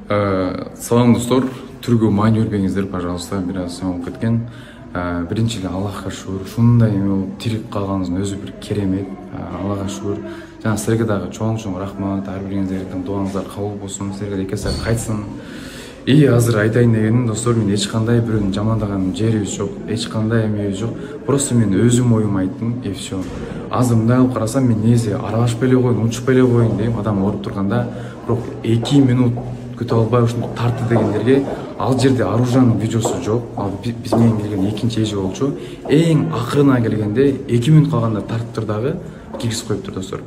Салам достор, түргө майн бербеңиздер, пожалуйста, бир аз болуп кеткен. Биринчи эле Аллахка шүгүр, ушундай тирип калганыбыздын өзү бир керемет. Аллахка шүгүр. Жана силерге дагы чоң рахмат, ар бириңиздердин дуаңыздар кабыл болсун, силерге эки саат кайтсын. И азыр айтайын дегеним, достор, мен эч кандай бирөөнү жамандаган жерибиз жок, эч кандай эмебиз жок. Просто мен өзүм оюм айттым, и все. Азыр мындай кылып карасам, мен негизи аралашып эле коеюн, унчуп эле коеюн дейм, адам ооруп турганда, бирок 2 минут күтө албай ушинтип тартты дегендерге, ал жерде Аружанын видеосу жок. Ал биз менен келген экинчи эжи болчу. Эң акырына келгенде 2 минут калганда тартыптыр дагы киргизип коюптур, достор.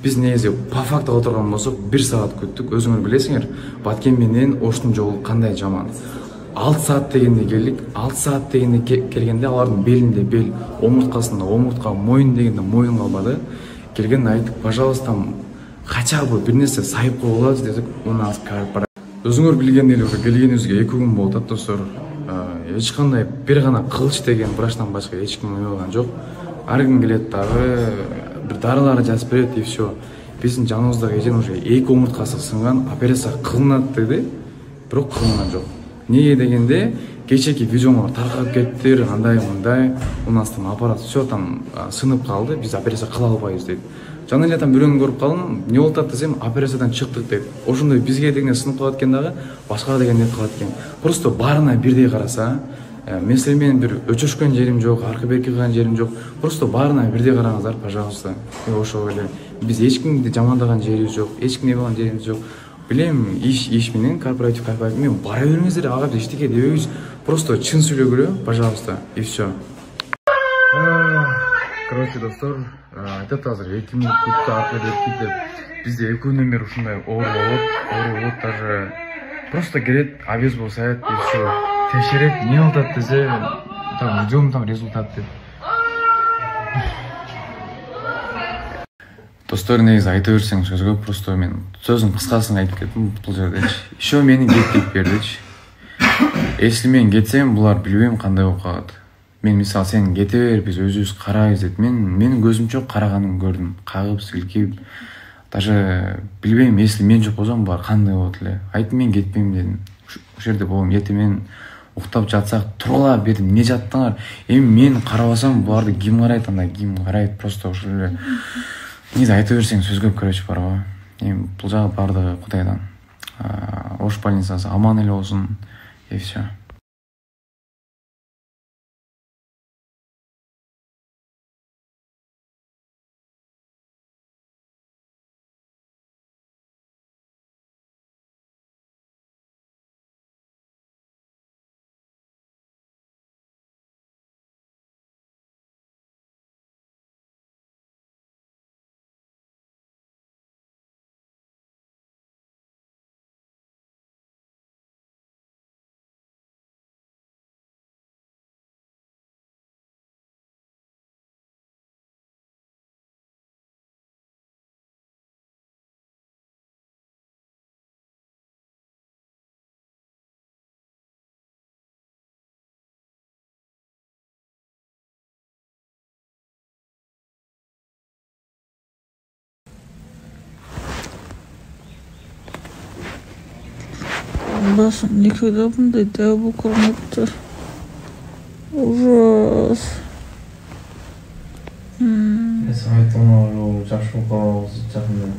Биз негизи по факту отурган болсок 1 саат күттүк. Өзүңөр билесиңер, Баткен менен Оштун жолу кандай жаман. 6 саат дегенде келдик. 6 саат дегенде келгенде алардын белинде бел, омурткасында омуртка, мойын дегенде мойын калбады. Келген айттык, пожалуйста, хотя бы бир нерсе сайып коелачы десек, у нас карпара. Өзүңөр билген эле келгенибизге 2 күн болду, достор. Эч кандай бир гана кылыч деген врачтан башка эч ким эмебаган жок. Ар ким келет дагы бир дарыларды жазып берет, и все. Биздин жаныбыздагы эженин уже 2 омурткасы сынган, операция кылынат деди, бирок кылынган жок. Неге дегенде, кечеки видеоңор таркап кеттир, андай мындай, у нас там аппарат все там сынып калды, биз операция кыла албайбыз дейт. Жана эле там бирөөнү көрүп калдым, эмне болуп атат десем, операциядан чыктык дейт. Ошондой бизге дегенде сынып калат экен дагы, башкага дегенде калат экен. Просто баарына бирдей караса, мен силер менен бир өчөшкөн жерим жок, аркы берки кылган жерим жок. Просто баарына бирдей караңыздар, пожалуйста. Ошо эле. Биз эч кимди жамандаган жерибиз жок, эч кимге болгон жерибиз жок. Билем, иш менен корпоратив мен бара бериңиздер, ага биз эчтеке дебейбиз. Просто чын сүйлөгүлө, пожалуйста, и все. Короче, достор, айтат азыр 2 минут күттү, аркы берип деп. Бизде 2 күндөн бери ушундай оор болот, даже просто келет, обез болсо айт, и все. Текшерет, эмне болуп атат десе, там ждем там результат деп. Достор, негизи айта берсең сөз көп, просто мен сөзүн кыскасын айтып кеттим бул жердечи. Еще мени кетип бердичи. Если мен кетсем, булар билбейм кандай болуп калат. Мен мисалы сен кете бер, биз өзүбүз карайбыз дейт. Менин көзүмчө караганын көрдүм, кагып, силкип. Даже билбейм, если мен жок болсом, булар кандай болот эле. Айттым, мен кетпейм дедим. Ушул жерде болом, эртең мен уктап жатсак, турала бердим, эмне жаттыңар? Эми мен карабасам, буларды ким карайт, анда ким карайт, просто ушул эле. Негизи айта берсең сөз көп, короче, бар го. Эми бул жагы бардыгы Кудайдан. Ош больницасы аман эле болсун, и все. Басым никогда мындай дәу көрмепті. Ужас. Мен айттым, жашыл қалауыз жақында.